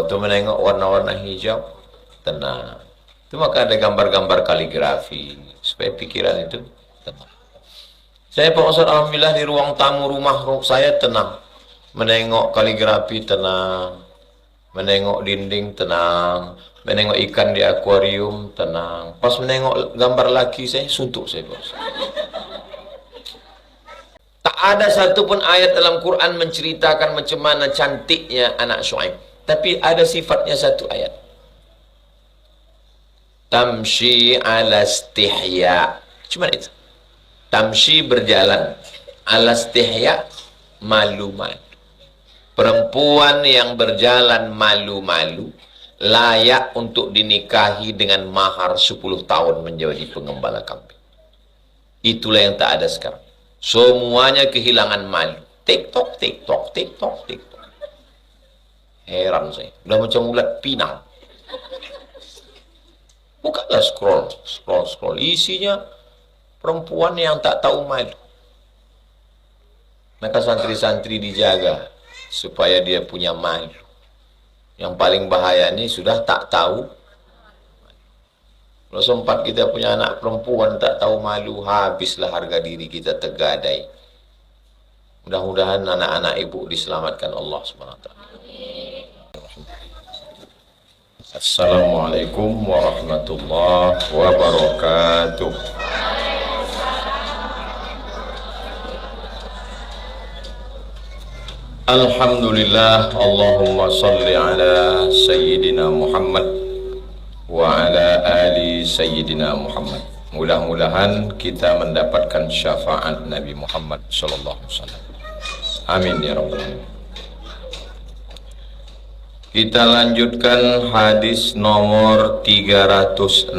Waktu menengok warna-warna hijau, tenang. Itu maka ada gambar-gambar kaligrafi supaya pikiran itu tenang. Saya Pak Ustaz, alhamdulillah di ruang tamu rumah saya tenang. Menengok kaligrafi tenang, menengok dinding tenang, menengok ikan di akuarium tenang. Pas menengok gambar laki saya suntuk saya Pak Ustaz. Tak ada satupun ayat dalam Quran menceritakan macam mana cantiknya anak Syuaib. Tapi ada sifatnya satu ayat. Tamshi ala istihya. Cuma itu. Tamshi berjalan. Ala istihya, malu-malu. Perempuan yang berjalan malu-malu layak untuk dinikahi dengan mahar 10 tahun menjadi pengembala kambing. Itulah yang tak ada sekarang. Semuanya kehilangan malu. TikTok, TikTok, TikTok, TikTok. Heran saya. Udah macam ulat pinang. Bukanlah scroll. Isinya perempuan yang tak tahu malu. Maka santri-santri dijaga supaya dia punya malu. Yang paling bahaya ini sudah tak tahu. Kalau sempat kita punya anak perempuan tak tahu malu, habislah harga diri kita tergadai. Mudah-mudahan anak-anak ibu diselamatkan Allah SWT. Assalamualaikum warahmatullahi wabarakatuh. Alhamdulillah, Allahumma salli ala Sayyidina Muhammad wa ala ali Sayyidina Muhammad. Mudah-mudahan kita mendapatkan syafaat Nabi Muhammad sallallahu alaihi wasallam. Amin ya rabbal alamin. Kita lanjutkan hadis nomor 306.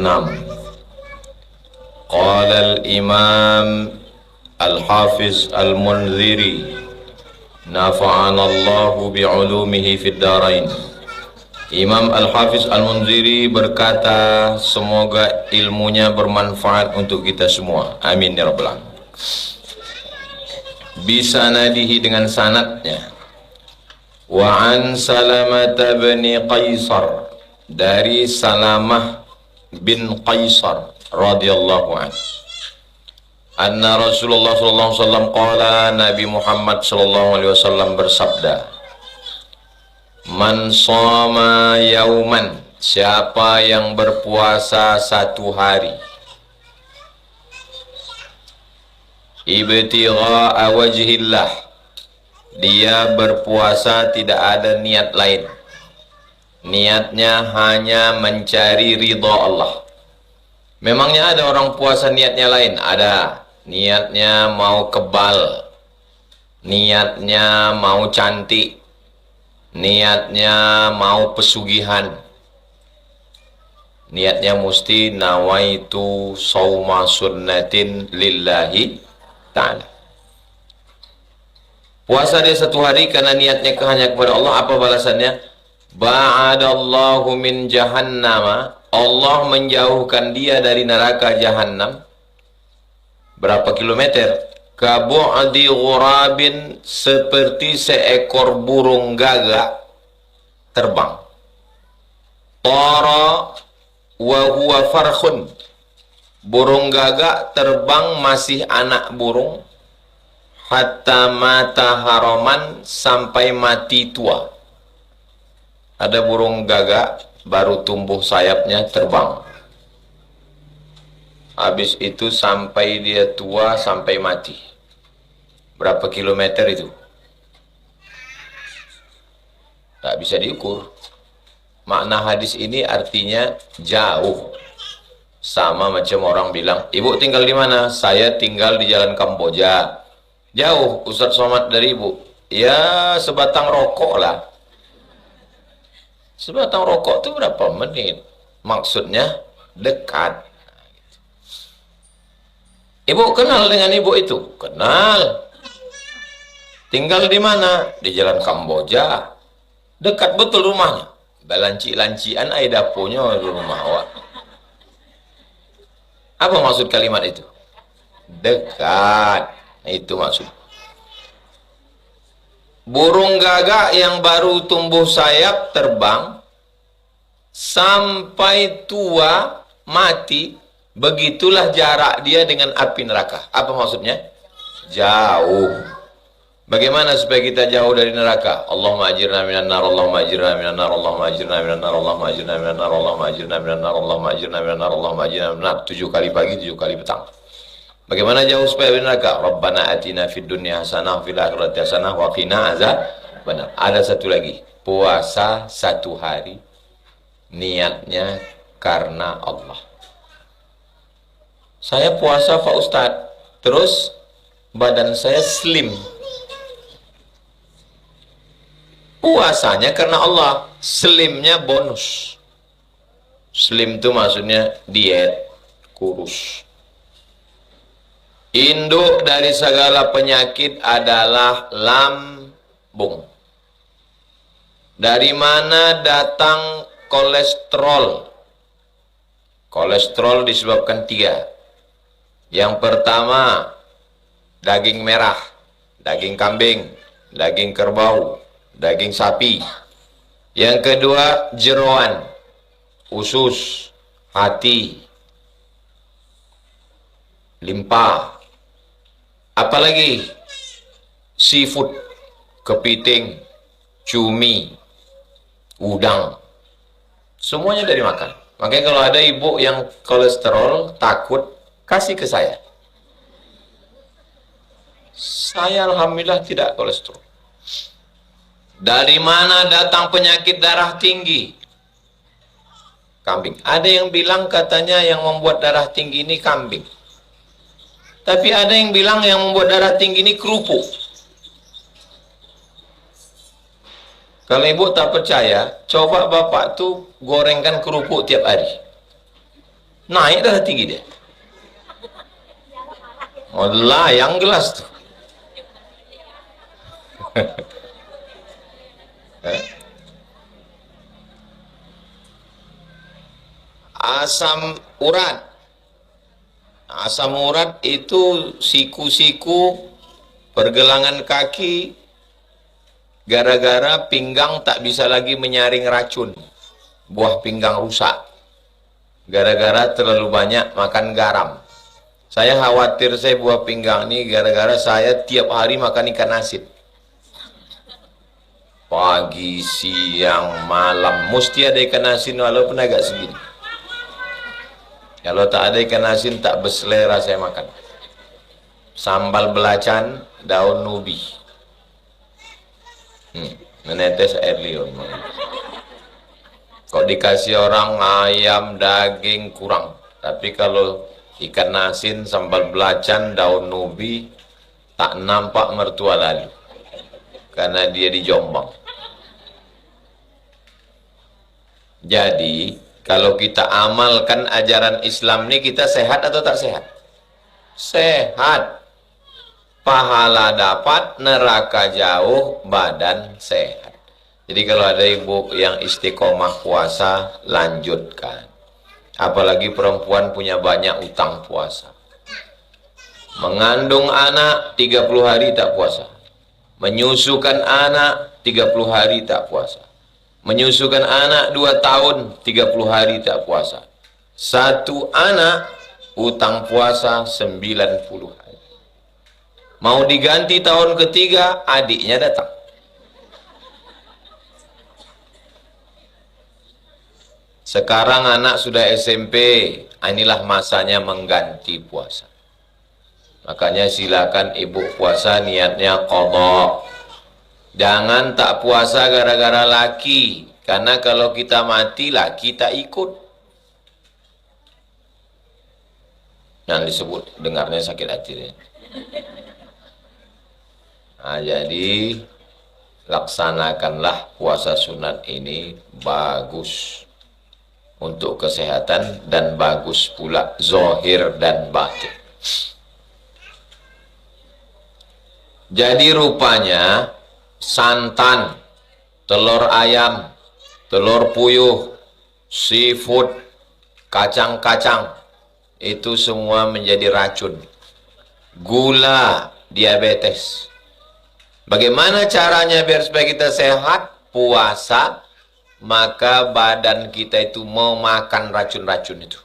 Qala al-Imam Al-Hafiz Al-Munziri nafa'ana Allahu bi'ulumihi fid darain. Imam Al-Hafiz Al-Munziri berkata, semoga ilmunya bermanfaat untuk kita semua. Amin ya rabbal alamin. Bisanadihi, dengan sanadnya. Wa an Salamah bin Qaisar, dari Salamah bin Qaisar radhiyallahu anhu. Anna Rasulullah sallallahu alaihi wasallam qala, Nabi Muhammad sallallahu alaihi wasallam bersabda, man shoma yauman, siapa yang berpuasa satu hari, ibtigha'a wajhillah, dia berpuasa tidak ada niat lain, niatnya hanya mencari ridha Allah. Memangnya ada orang puasa niatnya lain? Ada. Niatnya mau kebal, niatnya mau cantik, niatnya mau pesugihan. Niatnya mesti nawaitu shauma sunnatin lillahi ta'ala. Puasa dia satu hari karena niatnya hanya kepada Allah. Apa balasannya? Ba'adallahu min jahannama, Allah menjauhkan dia dari neraka jahannam. Berapa kilometer? Kabu'adi ghurabin, seperti seekor burung gagak terbang. Tara wa huwa farkhun, burung gagak terbang masih anak burung. Hatta mata haraman, sampai mati tua. Ada burung gagak baru tumbuh sayapnya terbang. Habis itu sampai dia tua, sampai mati. Berapa kilometer itu? Tak bisa diukur. Makna hadis ini artinya jauh. Sama macam orang bilang, ibu tinggal di mana? Saya tinggal di Jalan Kamboja. Jauh Ustaz Somad dari ibu? Ya sebatang rokok lah. Sebatang rokok itu berapa menit? Maksudnya dekat. Ibu kenal dengan ibu itu? Kenal. Tinggal di mana? Di Jalan Kamboja. Dekat betul rumahnya. Balanci-lancian air dapurnya di rumah awak. Apa maksud kalimat itu? Dekat. Itu maksud. Burung gagak yang baru tumbuh sayap terbang, sampai tua mati, begitulah jarak dia dengan api neraka. Apa maksudnya? Jauh. Bagaimana supaya kita jauh dari neraka? Allahumma ajirna minan nar, Allahumma ajirna minan nar, Allahumma ajirna minan nar, Allahumma ajirna minan nar, Allahumma ajirna minan nar, Allahumma ajirna minan nar, Allahumma ajirna minan nar. 7 kali pagi, 7 kali petang. Bagaimana jauh supaya dari neraka? Rabbana atina fid dunya hasanah fil akhirati hasanah wa qina azabannar. Ada satu lagi, puasa 1 hari niatnya karena Allah. Saya puasa Pak Ustadz, terus badan saya slim. Puasanya karena Allah, slimnya bonus. Slim itu maksudnya diet, kurus. Induk dari segala penyakit adalah lambung. Dari mana datang kolesterol? Kolesterol disebabkan 3. Yang pertama, daging merah, daging kambing, daging kerbau, daging sapi. Yang kedua, jeroan, usus, hati, limpa. Apalagi seafood, kepiting, cumi, udang. Semuanya dari makan. Makanya kalau ada ibu yang kolesterol, takut, kasih ke saya. Saya alhamdulillah tidak kolesterol. Dari mana datang penyakit darah tinggi? Kambing. Ada yang bilang katanya yang membuat darah tinggi ini kambing. Tapi ada yang bilang yang membuat darah tinggi ini kerupuk. Kalau ibu tak percaya, coba bapak tuh gorengkan kerupuk tiap hari. Naik darah tinggi dia. Oh, layang gelas tuh. Asam urat. Asam urat itu siku-siku, pergelangan kaki, gara-gara pinggang tak bisa lagi menyaring racun. Buah pinggang rusak. Gara-gara terlalu banyak makan garam. Saya khawatir saya buah pinggang ini gara-gara saya tiap hari makan ikan asin. Pagi, siang, malam mesti ada ikan asin walaupun agak segini. Kalau tak ada ikan asin tak berselera saya makan. Sambal belacan, daun ubi. Menetes air liur. Kok dikasih orang ayam, daging kurang. Tapi kalau ikan asin, sambal belacan, daun ubi, tak nampak mertua lalu. Karena dia di Jombang. Jadi, kalau kita amalkan ajaran Islam ini, kita sehat atau tak sehat? Sehat. Pahala dapat, neraka jauh, badan sehat. Jadi kalau ada ibu yang istiqomah puasa, lanjutkan. Apalagi perempuan punya banyak utang puasa. Mengandung anak 30 hari tak puasa. Menyusukan anak 30 hari tak puasa. Menyusukan anak 2 tahun 30 hari tak puasa. 1 anak utang puasa 90 hari. Mau diganti tahun ketiga, adiknya datang. Sekarang anak sudah SMP, inilah masanya mengganti puasa. Makanya silakan ibu puasa niatnya qadha. Jangan tak puasa gara-gara laki. Karena kalau kita mati, laki tak ikut. Yang disebut, dengarnya sakit hati. Nah, jadi, laksanakanlah puasa sunat ini bagus. Untuk kesehatan dan bagus pula zahir dan batin. Jadi rupanya, santan, telur ayam, telur puyuh, seafood, kacang-kacang, itu semua menjadi racun. Gula, diabetes. Bagaimana caranya biar supaya kita sehat? Puasa, maka badan kita itu memakan racun-racun itu.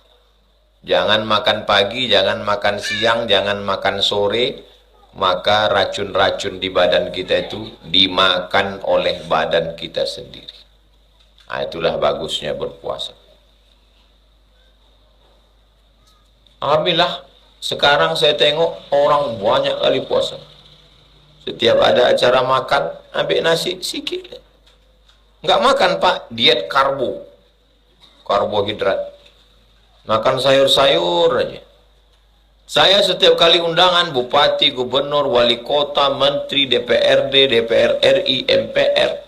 Jangan makan pagi, jangan makan siang, jangan makan sore, maka racun-racun di badan kita itu dimakan oleh badan kita sendiri. Nah, itulah bagusnya berpuasa. Alhamdulillah, sekarang saya tengok orang banyak kali puasa. Setiap ada acara makan, ambil nasi sikit. Nggak makan pak, diet karbohidrat. Makan sayur-sayur aja. Saya setiap kali undangan bupati, gubernur, wali kota, menteri, DPRD, DPR RI, MPR,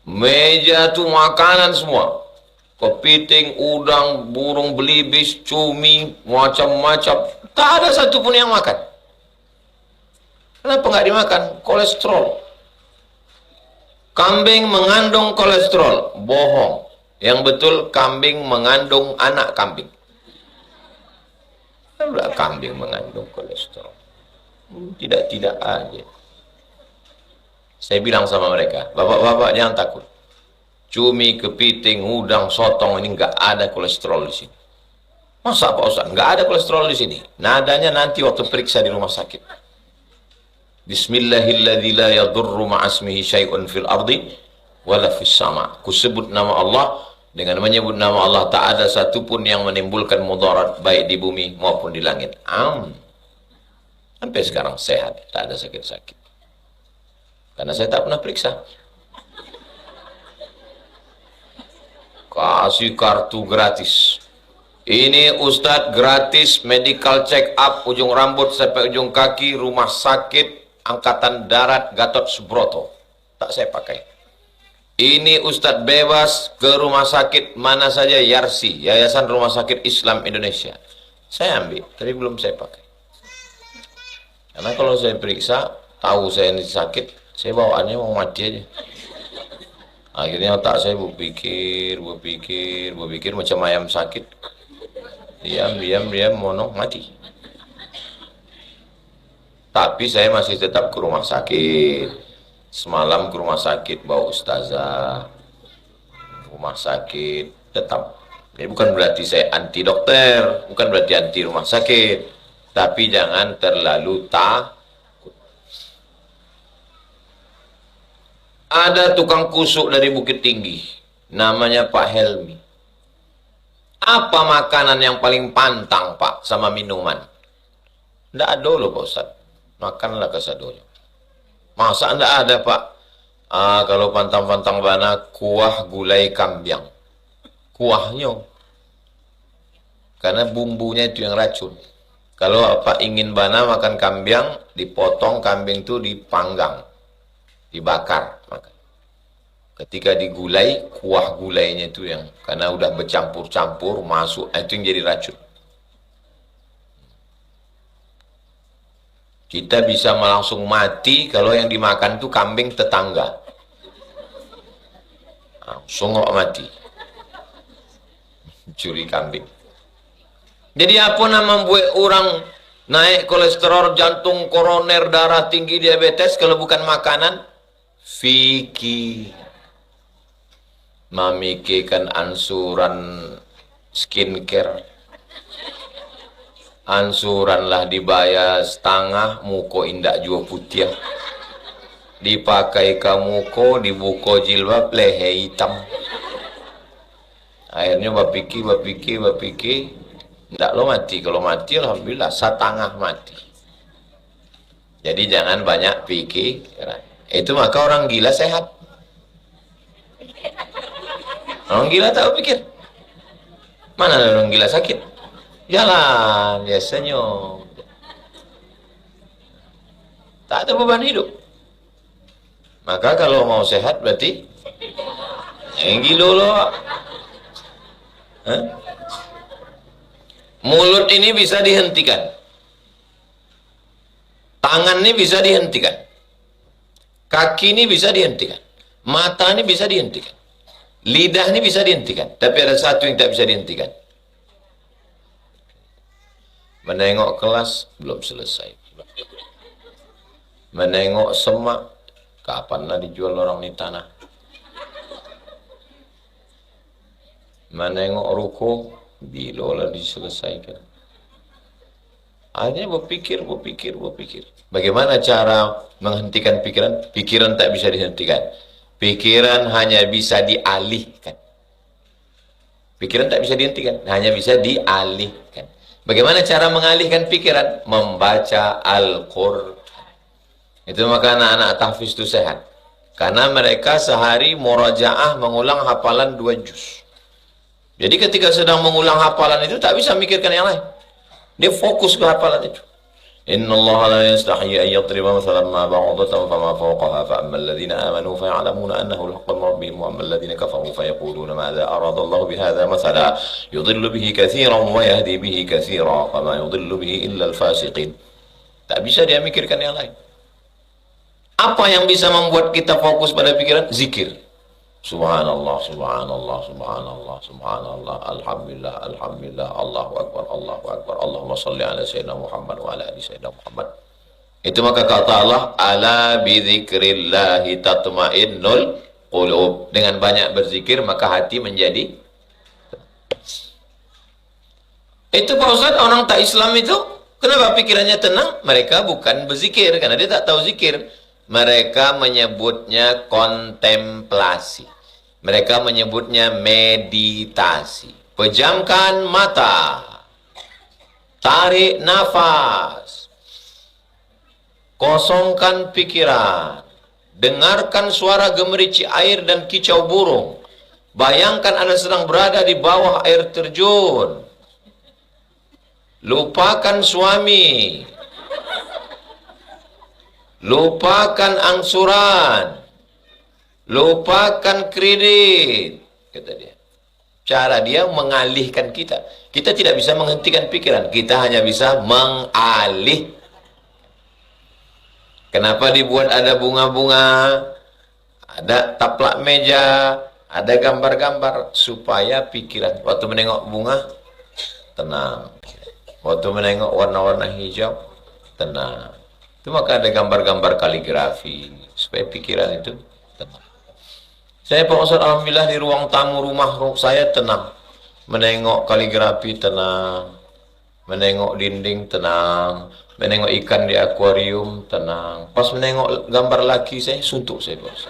meja tuh makanan semua. Kepiting, udang, burung belibis, cumi, macam-macam. Tak ada satupun yang makan. Kenapa nggak dimakan? Kolesterol. Kambing mengandung kolesterol. Bohong. Yang betul kambing mengandung anak kambing. Tidak kambing mengandung kolesterol. Tidak aja. Saya bilang sama mereka, bapak-bapak jangan takut. Cumi, kepiting, udang, sotong ini nggak ada kolesterol di sini. Masa Pak Ustaz? Nggak ada kolesterol di sini. Nadanya nanti waktu periksa di rumah sakit. Bismillahilladzi la yadurru ma'asmihi syai'un fil ardi wala fis sama. Kusebut nama Allah, dengan menyebut nama Allah tak ada satupun yang menimbulkan mudarat baik di bumi maupun di langit. Sampai sekarang sehat, tak ada sakit-sakit. Karena saya tak pernah periksa. Kasih kartu gratis. Ini Ustadz gratis medical check up ujung rambut sampai ujung kaki, rumah sakit Angkatan Darat Gatot Subroto. Tak saya pakai. Ini Ustadz bebas ke rumah sakit mana saja, Yarsi, Yayasan Rumah Sakit Islam Indonesia. Saya ambil, tapi belum saya pakai. Karena kalau saya periksa, tahu saya ini sakit, saya bawaannya mau mati aja. Akhirnya otak saya berpikir macam ayam sakit. Diam, monong, mati. Tapi saya masih tetap ke rumah sakit. Semalam ke rumah sakit bawa ustazah, rumah sakit tetap. Ini bukan berarti saya anti dokter, bukan berarti anti rumah sakit, tapi jangan terlalu takut. Ada tukang kusuk dari Bukit Tinggi, namanya Pak Helmi. Apa makanan yang paling pantang Pak sama minuman? Nggak ada loh Pak Ustaz, makanlah kesadonya. Masa enggak ada Pak? Kalau pantang-pantang bana kuah gulai kambiang. Kuahnya. Karena bumbunya itu yang racun. Kalau apa ingin bana makan kambiang, dipotong kambing itu dipanggang. Dibakar. Ketika digulai, kuah gulainya itu yang karena udah bercampur-campur masuk, itu yang jadi racun. Kita bisa langsung mati kalau yang dimakan itu kambing tetangga. Langsung mati. Curi kambing. Jadi apa nama membuat orang naik kolesterol, jantung, koroner, darah tinggi, diabetes kalau bukan makanan? Fikir. Memikirkan ansuran skincare. Ansuranlah dibayar setengah, muko indak jua putih. Dipakai ke muko, dibuka jilbab, leher hitam. Akhirnya berpikir, ndak lo mati. Kalau mati, alhamdulillah, setengah mati. Jadi jangan banyak pikir. Itu maka orang gila sehat. Orang gila tak pikir. Mana ada orang gila sakit? Jalan, biasanya. Tak ada beban hidup. Maka kalau mau sehat berarti yang gila loh. Mulut ini bisa dihentikan. Tangan ini bisa dihentikan. Kaki ini bisa dihentikan. Mata ini bisa dihentikan. Lidah ini bisa dihentikan. Tapi ada satu yang tak bisa dihentikan. Menengok kelas belum selesai. Menengok semak, kapanlah dijual orang di tanah. menengok ruku, bilolah diselesaikan. Hanya berpikir. Bagaimana cara menghentikan pikiran? Pikiran tak bisa dihentikan. Pikiran hanya bisa dialihkan. Pikiran tak bisa dihentikan, hanya bisa dialihkan. Bagaimana cara mengalihkan pikiran? Membaca Al-Quran. Itu maka anak-anak tahfiz itu sehat. Karena mereka sehari murajaah mengulang hafalan 2 juz. Jadi ketika sedang mengulang hafalan itu tak bisa mikirkan yang lain. Dia fokus ke hafalan itu. Innallaha la yastahi an yadriba mathalan ma ba'udatan fama fawqaha fa amma alladhina amanu fa ya'lamuna annahu al-haqqu min rabbihim wa amma alladhina kafaru fa yaquluna madza arada Allah bihadza mathala yudhillu bihi katsiran wa yahdi bihi katsiran fama yudhillu bihi illa al-fasiqin. Tak bisa dia mikirkan yang lain. Apa yang bisa membuat kita fokus pada pikiran? Zikir. Subhanallah, subhanallah, subhanallah, subhanallah, alhamdulillah, alhamdulillah, Allahu akbar, Allahumma salli ala sayyidina Muhammad wa ala ali sayyidina Muhammad. Itu maka kata Allah, ala bidzikrillahi tatmainnul qulub. Dengan banyak berzikir maka hati menjadi. Itu Pak Ustaz, orang tak Islam itu kenapa pikirannya tenang? Mereka bukan berzikir karena dia tak tahu zikir. Mereka menyebutnya kontemplasi. Mereka menyebutnya meditasi. Pejamkan mata. Tarik nafas. Kosongkan pikiran. Dengarkan suara gemericik air dan kicau burung. Bayangkan Anda sedang berada di bawah air terjun. Lupakan suami. Lupakan angsuran. Lupakan kredit, kata dia. Cara dia mengalihkan kita. Kita tidak bisa menghentikan pikiran. Kita hanya bisa mengalih. Kenapa dibuat ada bunga-bunga, ada taplak meja, ada gambar-gambar, supaya pikiran. Waktu menengok bunga, tenang. Waktu menengok warna-warna hijau, tenang. Itu maka ada gambar-gambar kaligrafi, supaya pikiran itu tenang. Saya Pak Ustaz, alhamdulillah di ruang tamu rumah saya tenang. Menengok kaligrafi tenang. Menengok dinding tenang. Menengok ikan di akuarium tenang. Pas menengok gambar laki saya, suntuk saya Pak Ustaz.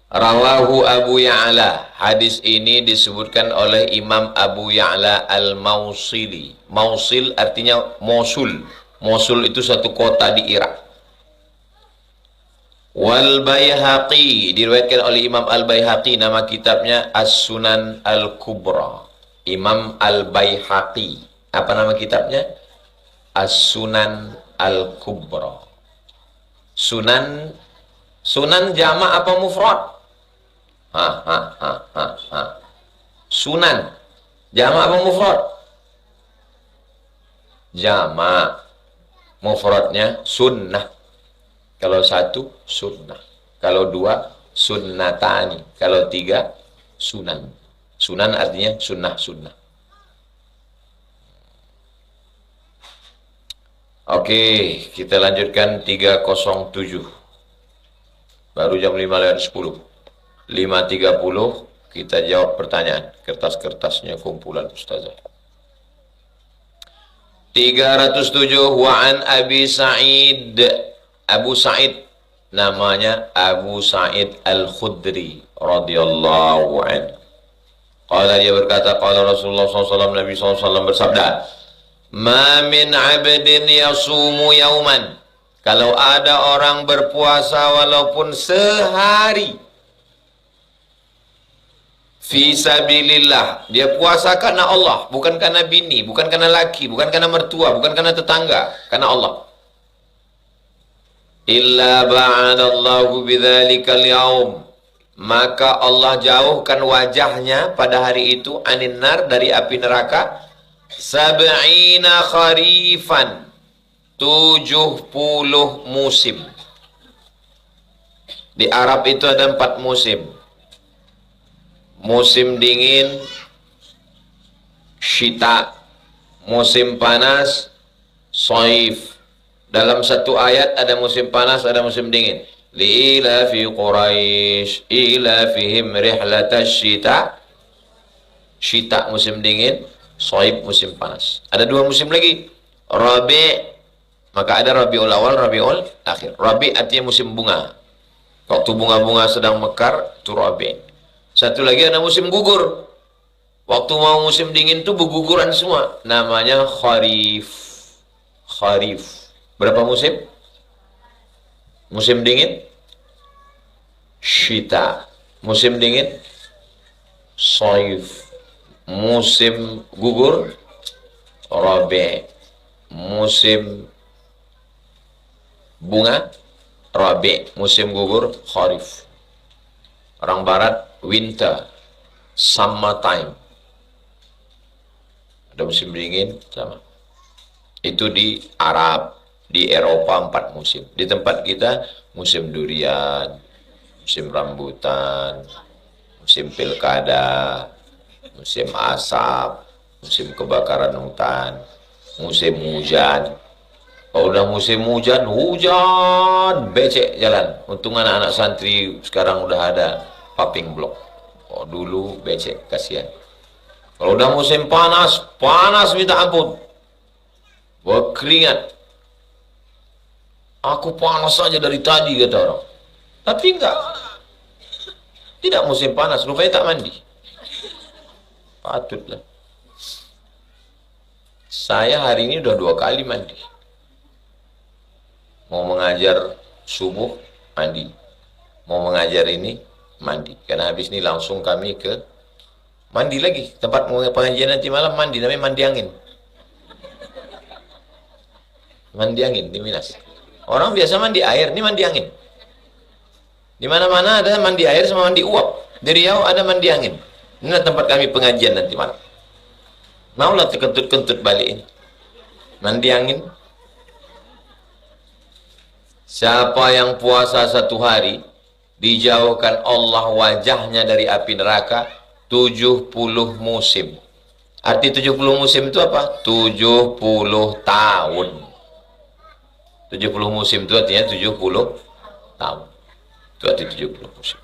Rawahu Abu Ya'la. Hadis ini disebutkan oleh Imam Abu Ya'la Al-Mausili. Mausil artinya Mosul. Mosul itu satu kota di Irak. Wal Baihaqi, diriwayatkan oleh Imam Al-Baihaqi, nama kitabnya As-Sunan Al-Kubra. Imam Al-Baihaqi. Apa nama kitabnya? As-Sunan Al-Kubra. Sunan jamak apa mufrad? Sunan jamak apa mufrad? Jamak. Mufradnya sunnah. Kalau satu sunnah. Kalau dua sunnatani. Kalau tiga sunan. Sunan artinya sunnah. Oke, kita lanjutkan 307. Baru jam 5:10. 5:30 kita jawab pertanyaan. Kertas-kertasnya kumpulan ustazah. 307 wa an Abi Sa'id. Abu Sa'id namanya Abu Sa'id Al-Khudri radhiyallahu anhu. Qala, dia berkata, qala Rasulullah SAW, Nabi SAW bersabda, ma min 'abdin yasumu yauman. Kalau ada orang berpuasa walaupun sehari, fi sabilillah, dia puasa karena Allah, bukan karena bini, bukan karena laki, bukan karena mertua, bukan karena tetangga, karena Allah. Illa ba'adallahu bidzalikal yaum, maka Allah jauhkan wajahnya pada hari itu anin nar, dari api neraka, sab'ina kharifan, 70 musim. Di Arab itu ada 4 musim. Musim dingin, syita. Musim panas, saif. Dalam satu ayat ada musim panas, ada musim dingin. li'ilafi Quraisy ilafihim rihlatash syita musim dingin, Shaib musim panas. Ada dua musim lagi, Rabi', maka ada Rabiul Awal, Rabiul Akhir. Rabi' artinya musim bunga, waktu bunga-bunga sedang mekar, itu Rabi'. Satu lagi ada musim gugur, waktu mau musim dingin tuh berguguran semua, namanya Kharif. Kharif. Berapa musim? Musim dingin Syita, musim dingin Shaif, musim gugur Rabi', musim bunga Rabi', musim gugur Kharif. Orang barat winter, summer time. Ada musim dingin sama. Itu di Arab, di Eropa 4 musim. Di tempat kita musim durian, musim rambutan, musim pilkada, musim asap, musim kebakaran hutan, musim hujan. Kalau udah musim hujan, hujan becek jalan. Untung anak-anak santri sekarang udah ada paving block. Oh, dulu becek, kasihan. Kalau udah musim panas, panas minta ampun. Berkeringat. Aku panas saja dari tadi, kata orang. Tapi enggak. Tidak musim panas, rupanya tak mandi. Patutlah. Saya hari ini udah 2 kali mandi. Mau mengajar subuh, mandi. Mau mengajar ini, mandi. Karena habis ini langsung kami ke mandi lagi. Tempat pengajian nanti malam mandi, namanya mandi angin. Mandi angin di Minas. Orang biasa mandi air, ini mandi angin. Di mana-mana ada mandi air sama mandi uap. Di Riau ada mandi angin. Inilah tempat kami pengajian nanti malam. Maulah terkentut-kentut balik ini. Mandi angin. Siapa yang puasa 1 hari, dijauhkan Allah wajahnya dari api neraka 70 musim. Arti 70 musim itu apa? 70 tahun. 70 musim itu artinya 70 tahun. Itu arti 70 musim.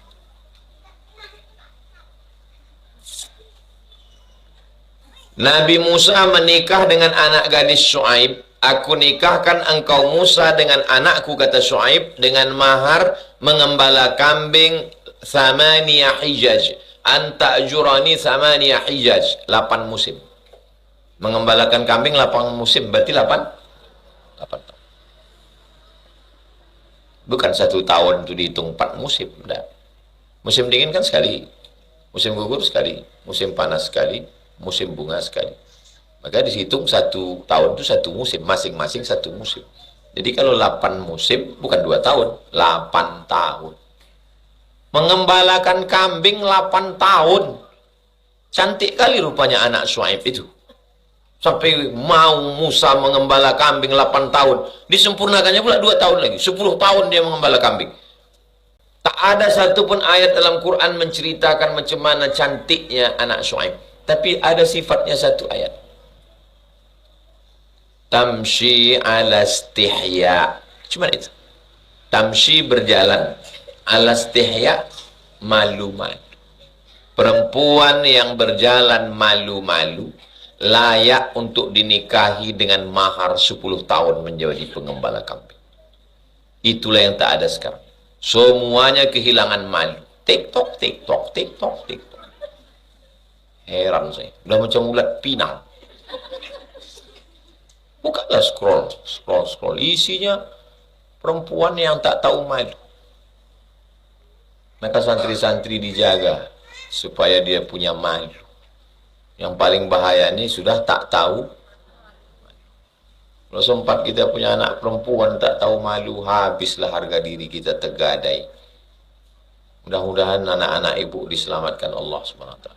Nabi Musa menikah dengan anak gadis Syuaib. Aku nikahkan engkau Musa dengan anakku, kata Syuaib, dengan mahar mengembala kambing 8 hijaj. Anta'jurani 8 hijaj. 8 musim. Mengembalakan kambing 8 musim. Berarti 8 tahun. Bukan 1 tahun itu dihitung 4 musim. Enggak. Musim dingin kan sekali. Musim gugur sekali. Musim panas sekali. Musim bunga sekali. Maka dihitung 1 tahun itu 1 musim, masing-masing 1 musim. Jadi kalau 8 musim bukan 2 tahun, 8 tahun. Mengembalakan kambing 8 tahun. Cantik kali rupanya anak Syuaib itu. Sampai mau Musa mengembala kambing 8 tahun. Disempurnakannya pula 2 tahun lagi. 10 tahun dia mengembala kambing. Tak ada satupun ayat dalam Quran menceritakan macam mana cantiknya anak Syuaib. Tapi ada sifatnya satu ayat. Tamshi ala istihya. Cuma itu. Tamshi berjalan. Ala istihya, malu-malu. Perempuan yang berjalan malu-malu layak untuk dinikahi dengan mahar 10 tahun menjadi pengembala kambing. Itulah yang tak ada sekarang. Semuanya kehilangan malu. TikTok, TikTok, TikTok, TikTok. Heran saya. Udah macam ulat pinang. Bukanlah scroll. Isinya perempuan yang tak tahu malu. Maka santri-santri dijaga supaya dia punya malu. Yang paling bahaya ini sudah tak tahu. Kalau sempat kita punya anak perempuan tak tahu malu, habislah harga diri kita tergadai. Mudah-mudahan anak-anak ibu diselamatkan Allah SWT.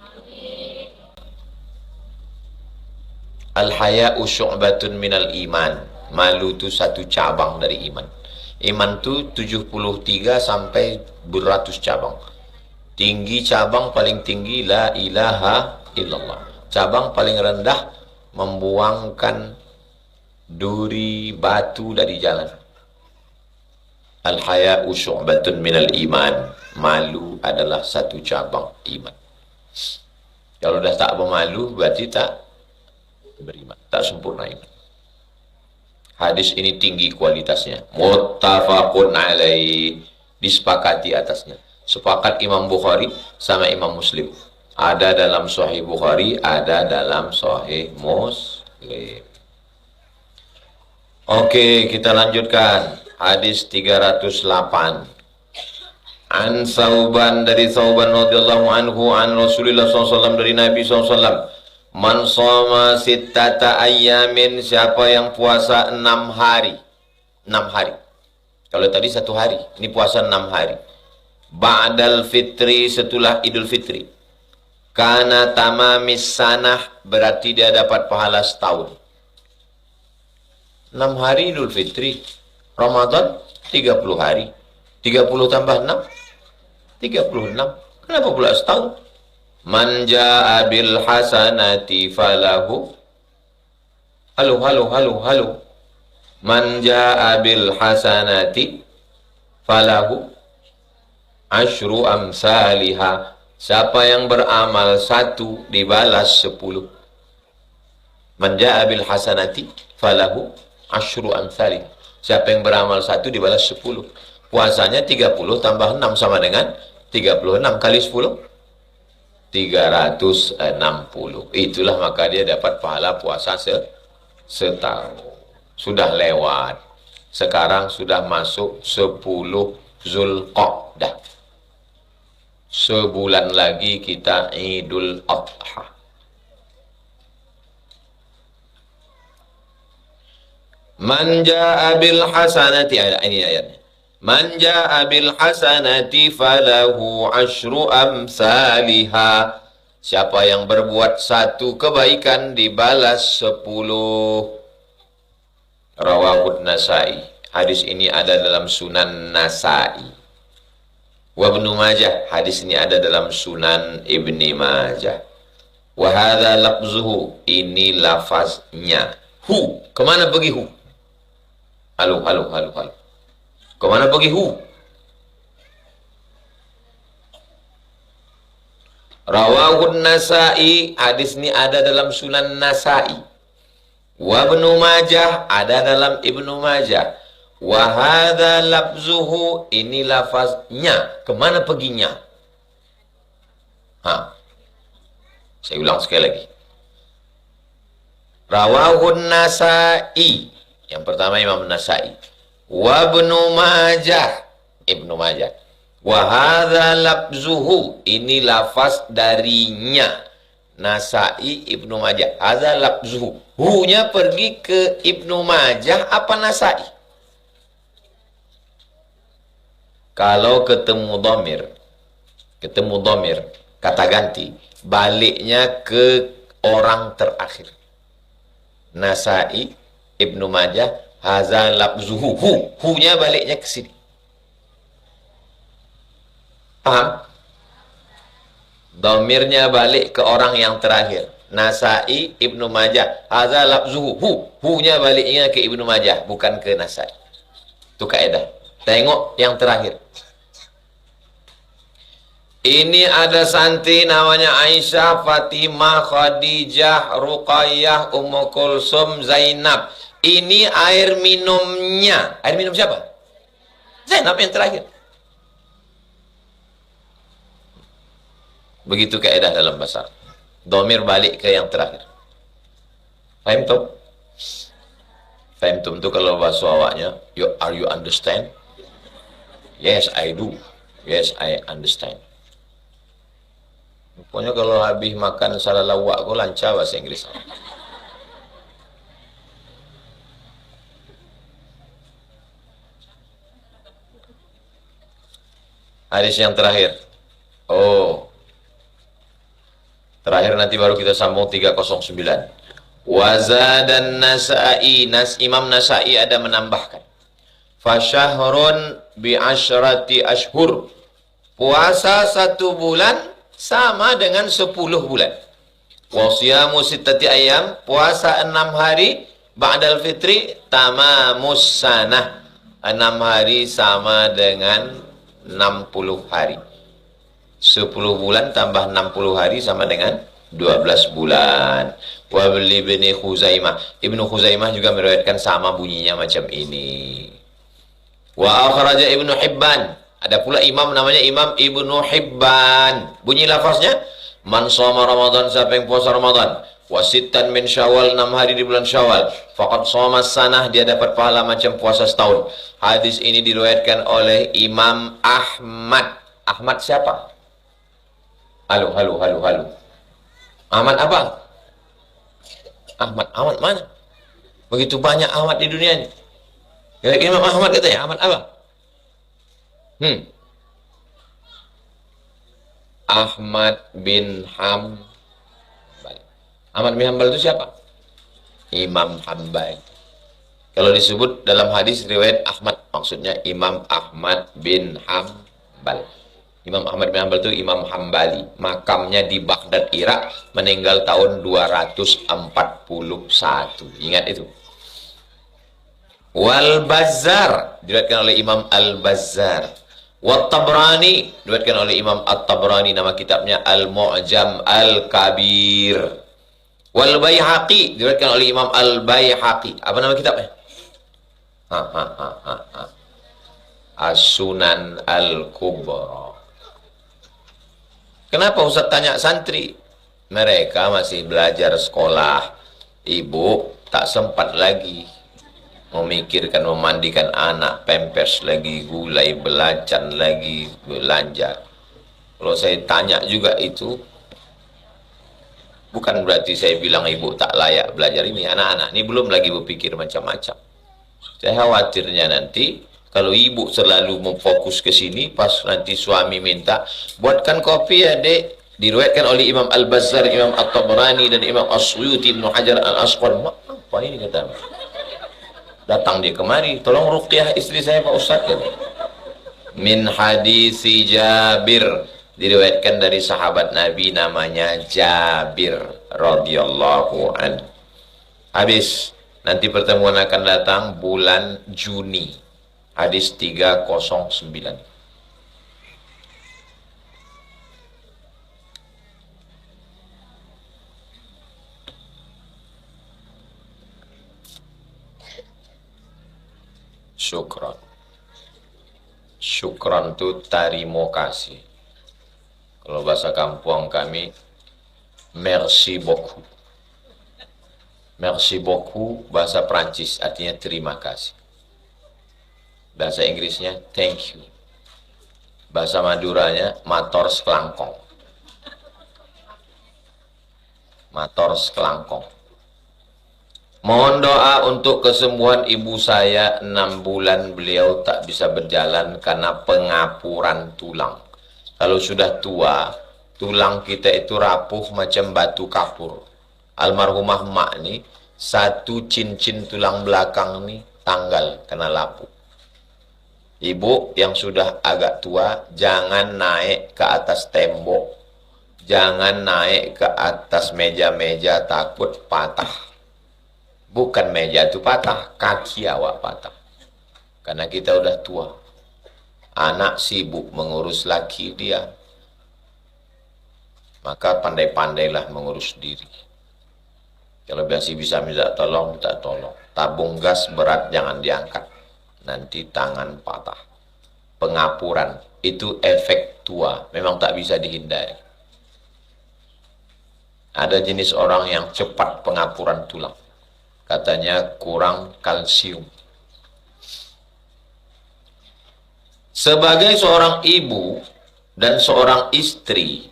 Al-haya'u syu'batun minal iman. Malu itu satu cabang dari iman. Iman itu 73 sampai beratus cabang. Tinggi cabang paling tinggi la ilaha illallah. Cabang paling rendah membuangkan duri batu dari jalan. Al-haya'u syu'batun minal iman. Malu adalah satu cabang iman. Kalau dah tak bermalu, berarti tak beriman, tak sempurna iman. Hadis ini tinggi kualitasnya. Muttafaqun alaih. Disepakati atasnya. Sepakat Imam Bukhari sama Imam Muslim. Ada dalam Sahih Bukhari, ada dalam Sahih Muslim. Oke, kita lanjutkan. Hadis 308. An Sauban, dari Sauban radhiyallahu anhu an Rasulullah SAW, dari Nabi SAW. Man shoma sittata ayyamin, siapa yang puasa 6 hari. 6 hari. Kalau tadi 1 hari, ini puasa 6 hari. Ba'dal fitri, setelah Idul Fitri. Kana tamamis sanah, berarti dia dapat pahala setahun. 6 hari Idul Fitri. Ramadan 30 hari. 30 tambah 6 36. Kenapa pula setahun? Man jaa bil hasanati falahu. Halo. Man jaa bil hasanati falahu asyru amsalihha. Siapa yang beramal 1 dibalas 10. Man jaa bil hasanati falahu asyru amsalihha. Siapa yang beramal 1 dibalas 10. Puasanya 30 tambah 6 sama dengan 36 kali 10. 360. Itulah maka dia dapat pahala puasa setahun. Sudah lewat. Sekarang sudah masuk 10 Zulqa'dah. Sebulan lagi kita Idul Adha. Man jaa bil hasanati, ini ayatnya. Man jaa bil hasanati falahu asyru amsalihha. Siapa yang berbuat 1 kebaikan dibalas 10. Rawahud Nasai. Hadis ini ada dalam Sunan Nasai. Wa Ibnu Majah. Hadis ini ada dalam Sunan Ibni Majah. Wa hadza lafzuhu. Ini lafaznya. Hu. Kemana pergi hu? Halo. Kemana pergi hu? Rawahun Nasai. Hadis ini ada dalam Sunan Nasai. Wa Ibnu Majah. Ada dalam Ibnu Majah. Wa hadza lafzuhu. Ini lafaznya. Kemana perginya? Saya ulang sekali lagi. Rawahun Nasai. Yang pertama Imam Nasai. Wa Ibnu Majah. Ibnu Majah. Wa hadza lafzuhu. Ini lafaz darinya. Nasai Ibnu Majah. Hadza lafzuhu. Hu-nya pergi ke Ibnu Majah apa Nasai? Kalau ketemu dhamir, kata ganti, baliknya ke orang terakhir. Nasai Ibnu Majah, hadza lafzuhu. Hu-nya baliknya ke sini. Paham? Dhamirnya balik ke orang yang terakhir. Nasai Ibnu Majah, hadza lafzuhu. Hu-nya baliknya ke Ibnu Majah, bukan ke Nasai. Itu kaidah. Tengok yang terakhir. Ini ada santri namanya Aisyah, Fatimah, Khadijah, Ruqayyah, Ummu Kulsum, Zainab. Ini air minumnya. Air minum siapa? Zainab yang terakhir. Begitu kaidah dalam bahasa. Dhamir balik ke yang terakhir. Faham tuh? Faham tuh itu kalau bahasa awaknya. Are you understand? Yes, I do. Yes, I understand. Pokoknya kalau habis makan salah lawak kau lancar bahasa Inggris. Hadis yang terakhir. Terakhir nanti baru kita sambung 309. Wazadan Nasai. Imam Nasai ada menambahkan. Fasyahrun bi asyrati ashhur. Puasa 1 bulan sama dengan 10 bulan. Wasiyamu sittati ayam, puasa 6 hari, ba'dal fitri tamamus sanah. 6 hari sama dengan 60 hari. 10 bulan tambah 60 hari sama dengan 12 bulan. Wa ibni Khuzaimah. Ibnu Khuzaimah juga meriwayatkan sama bunyinya macam ini. Wa akhraja Ibnu Hibban. Ada pula imam namanya Imam Ibnu Hibban. Bunyi lafaznya, man shoma Ramadan, siapa yang puasa Ramadan, wasittan min Syawal, 6 hari di bulan Syawal, faqad shoma sanah, dia dapat pahala macam puasa setahun. Hadis ini diriwayatkan oleh Imam Ahmad. Ahmad siapa? Halo. Ahmad apa? Ahmad mana? Begitu banyak Ahmad di dunia ini. Kira-kira Imam Ahmad katanya, Ahmad apa? Ahmad bin Hambal. Ahmad bin Hambal itu siapa? Imam Hambal. Kalau disebut dalam hadis riwayat Ahmad, maksudnya Imam Ahmad bin Hambal. Imam Ahmad bin Hambal itu Imam Hambali. Makamnya di Baghdad, Irak, meninggal tahun 241. Ingat itu. Wal Bazzar, diriwayatkan oleh Imam Al-Bazzar. Wat Tabrani, diriwayatkan oleh Imam At-Tabrani, nama kitabnya Al-Mu'jam Al-Kabir. Wal Baihaqi, diriwayatkan oleh Imam Al-Baihaqi. Apa nama kitabnya? As-Sunan Al-Kubra. Kenapa Ustaz tanya santri? Mereka masih belajar sekolah. Ibu tak sempat lagi memikirkan memandikan anak, pampers lagi, gulai, belacan lagi, belanja. Kalau saya tanya juga itu, bukan berarti saya bilang ibu tak layak belajar ini. Anak-anak ini belum lagi berpikir macam-macam. Saya khawatirnya nanti kalau ibu selalu memfokus ke sini, pas nanti suami minta, buatkan kopi ya dek, diriwayatkan oleh Imam Al-Bazzar, Imam At-Tabrani, dan Imam As-Suyuti, Ibnu Hajar Al-Asqalani. Apa ini kata? Datang dia kemari, tolong ruqyah istri saya Pak Ustaz. Min hadisi Jabir, diriwayatkan dari sahabat Nabi namanya Jabir radhiyallahu anhu. Habis, nanti pertemuan akan datang bulan Juni. Hadis 309. Syukran. Syukran itu terima kasih. Kalau bahasa kampung kami, merci beaucoup. Merci beaucoup bahasa Prancis artinya terima kasih. Bahasa Inggrisnya thank you. Bahasa Maduranya mator sekelangkong. Mator sekelangkong. Mohon doa untuk kesembuhan ibu saya. 6 bulan beliau tak bisa berjalan karena pengapuran tulang. Kalau sudah tua, tulang kita itu rapuh macam batu kapur. Almarhumah mak ni, satu cincin tulang belakang ni tanggal kena lapuh. Ibu yang sudah agak tua, jangan naik ke atas tembok. Jangan naik ke atas meja-meja, takut patah. Bukan meja itu patah, kaki awak patah. Karena kita udah tua. Anak sibuk mengurus laki dia. Maka pandai-pandailah mengurus diri. Kalau masih bisa minta tolong, minta tolong. Tabung gas berat jangan diangkat. Nanti tangan patah. Pengapuran itu efek tua, memang tak bisa dihindari. Ada jenis orang yang cepat pengapuran tulang, katanya kurang kalsium. Sebagai seorang ibu dan seorang istri,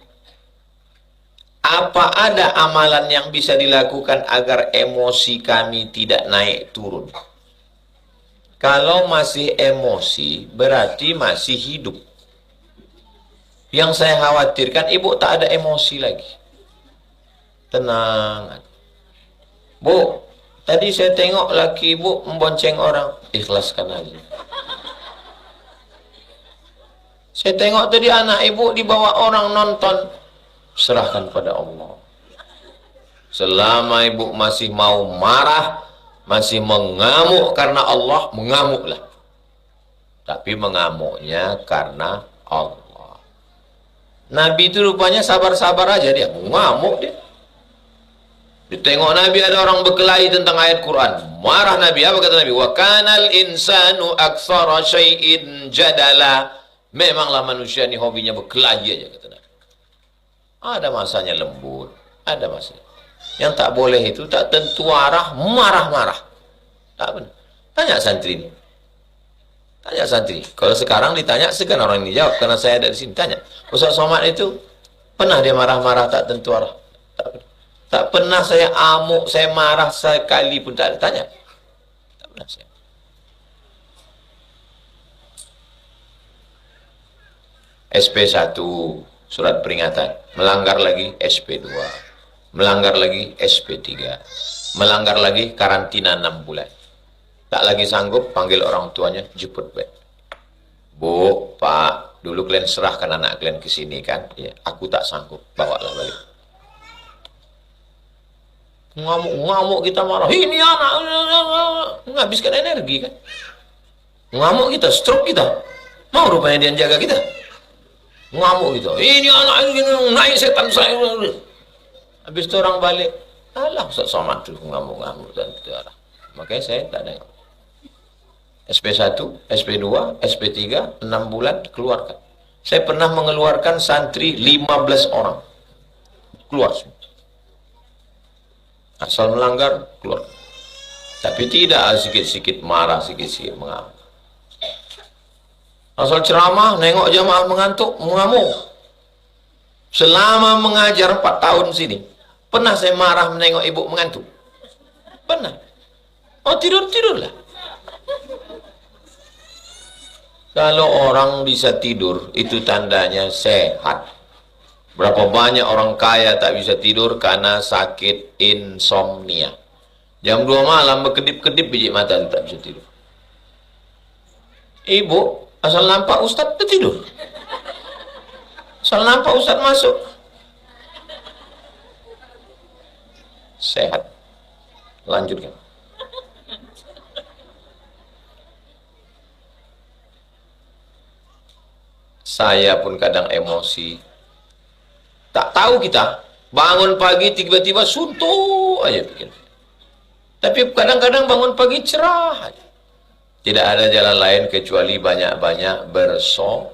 apa ada amalan yang bisa dilakukan agar emosi kami tidak naik turun? Kalau masih emosi, berarti masih hidup. Yang saya khawatirkan, ibu tak ada emosi lagi. Tenang. Bu, tadi saya tengok laki ibu membonceng orang. Ikhlaskan aja. Saya tengok tadi anak ibu dibawa orang nonton. Serahkan pada Allah. Selama ibu masih mau marah, masih mengamuk karena Allah, mengamuklah. Tapi mengamuknya karena Allah. Nabi itu rupanya sabar-sabar aja, dia ngamuk dia. Ditengok Nabi ada orang berkelahi tentang ayat Quran. Marah Nabi. Apa kata Nabi? Wa kanal insanu aktsara syai'in jadala. Memanglah manusia ini hobinya berkelahi aja, kata Nabi. Ada masanya lembut, ada masanya. Yang tak boleh itu tak tentu arah, marah-marah. Tak benar. Tanya santri ini. Tanya santri. Kalau sekarang ditanya, segan orang ini jawab karena saya ada di sini. Tanya. Ustaz Somad itu pernah dia marah-marah tak tentu arah? Tak pernah. Tak pernah saya amuk, saya marah sekali pun tak ada. Tanya. Tak pernah saya. SP1 surat peringatan, melanggar lagi SP2, melanggar lagi SP3, melanggar lagi karantina 6 bulan. Tak lagi sanggup, panggil orang tuanya, jemput bed. Bu, Pak, dulu kalian serahkan anak kalian ke sini kan? Ya, aku tak sanggup, bawalah balik. Ngamuk kita marah, ini anak menghabiskan energi kan, ngamuk kita, stroke kita, mau rupanya dia jaga kita, ngamuk kita, ini anak ini naik setan saya, habis itu orang balik, alah Ustaz Somad tuh ngamuk-ngamuk dan tidak. Makanya saya tak ada SP1, SP2, SP3 6 bulan keluarkan. Saya pernah mengeluarkan santri 15 orang keluar semua. Asal melanggar, keluar. Tapi tidak sikit-sikit marah, sikit-sikit mengamuk. Asal ceramah, nengok jamaah mengantuk, mengamuk. Selama mengajar 4 tahun sini, pernah saya marah menengok ibu mengantuk? Pernah. Oh, tidur-tidurlah. Kalau orang bisa tidur, itu tandanya sehat. Berapa banyak orang kaya tak bisa tidur karena sakit insomnia. Jam 2 malam berkedip-kedip biji mata tak bisa tidur. Ibu, asal nampak Ustadz tidur. Asal nampak Ustadz masuk. Sehat. Lanjutkan. Saya pun kadang emosi. Tak tahu kita, bangun pagi tiba-tiba suntuk aja pikir. Tapi kadang-kadang bangun pagi cerah aja. Tidak ada jalan lain kecuali banyak-banyak bersodako.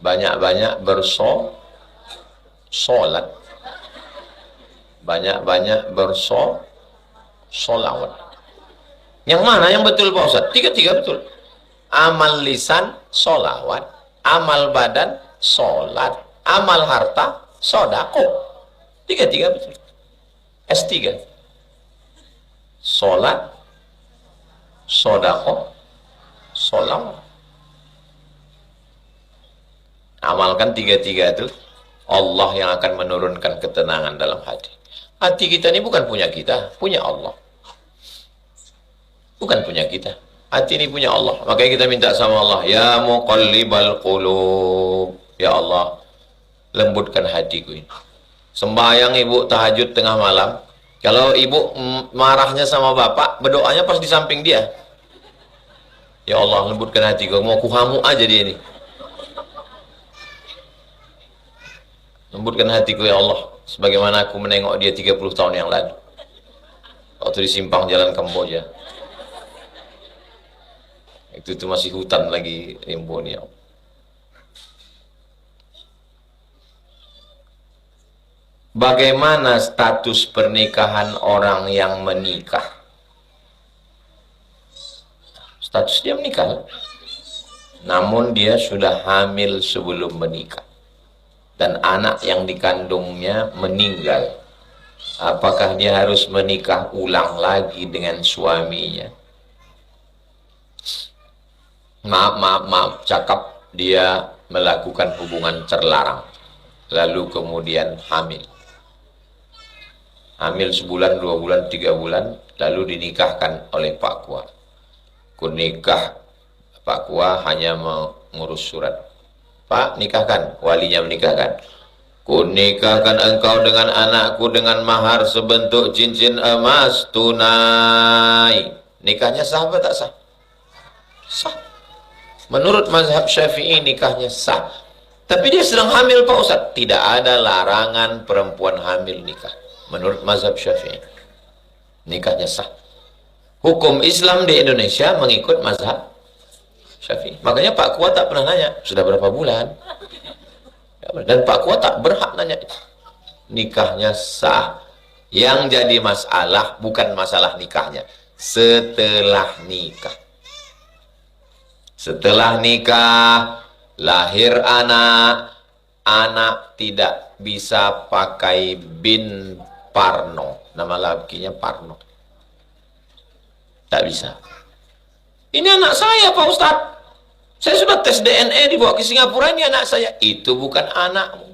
Banyak-banyak bersolat. Banyak-banyak bersolawat. Yang mana yang betul Pak Ustaz? Tiga-tiga betul. Amal lisan, solawat. Amal badan, solat. Amal harta, sodako. Tiga-tiga betul. S3. Solat, sodako, solawat. Amalkan tiga-tiga itu, Allah yang akan menurunkan ketenangan dalam hati. Hati kita ini bukan punya kita, punya Allah. Bukan punya kita. Hati ini punya Allah. Makanya kita minta sama Allah, ya muqallibal qulub, ya Allah, lembutkan hatiku ini. Sembahyang ibu tahajud tengah malam, kalau ibu marahnya sama bapak, berdoanya pas di samping dia. Ya Allah, lembutkan hatiku, mau kuhamu aja dia ini. Lembutkan hatiku ya Allah, sebagaimana aku menengok dia 30 tahun yang lalu. Waktu di simpang jalan Kamboja. Itu masih hutan lagi rimbunnya. Bagaimana status pernikahan orang yang menikah? Status dia menikah, namun dia sudah hamil sebelum menikah dan anak yang dikandungnya meninggal. Apakah dia harus menikah ulang lagi dengan suaminya? Maaf, cakap dia melakukan hubungan terlarang, lalu kemudian hamil. Hamil sebulan, 2 bulan, 3 bulan, lalu dinikahkan oleh Pak Kua. Kunikah, Pak Kua hanya mengurus surat. Pak, nikahkan, walinya menikahkan. Kunikahkan engkau dengan anakku dengan mahar sebentuk cincin emas tunai. nikahnya sah apa tak sah? Sah. Menurut mazhab Syafi'i nikahnya sah. Tapi dia sedang hamil Pak Ustaz. Tidak ada larangan perempuan hamil nikah. Menurut mazhab Syafi'i, nikahnya sah. Hukum Islam di Indonesia mengikut mazhab Syafi'i. Makanya Pak Kuat tak pernah nanya, sudah berapa bulan? Dan Pak Kuat tak berhak nanya. Nikahnya sah. Yang jadi masalah bukan masalah nikahnya. Setelah nikah. Setelah nikah, lahir anak, anak tidak bisa pakai bin Parno. Nama lakinya Parno. Tak bisa. Ini anak saya Pak Ustadz. Saya sudah tes DNA dibawa ke Singapura, ini anak saya. Itu bukan anakmu.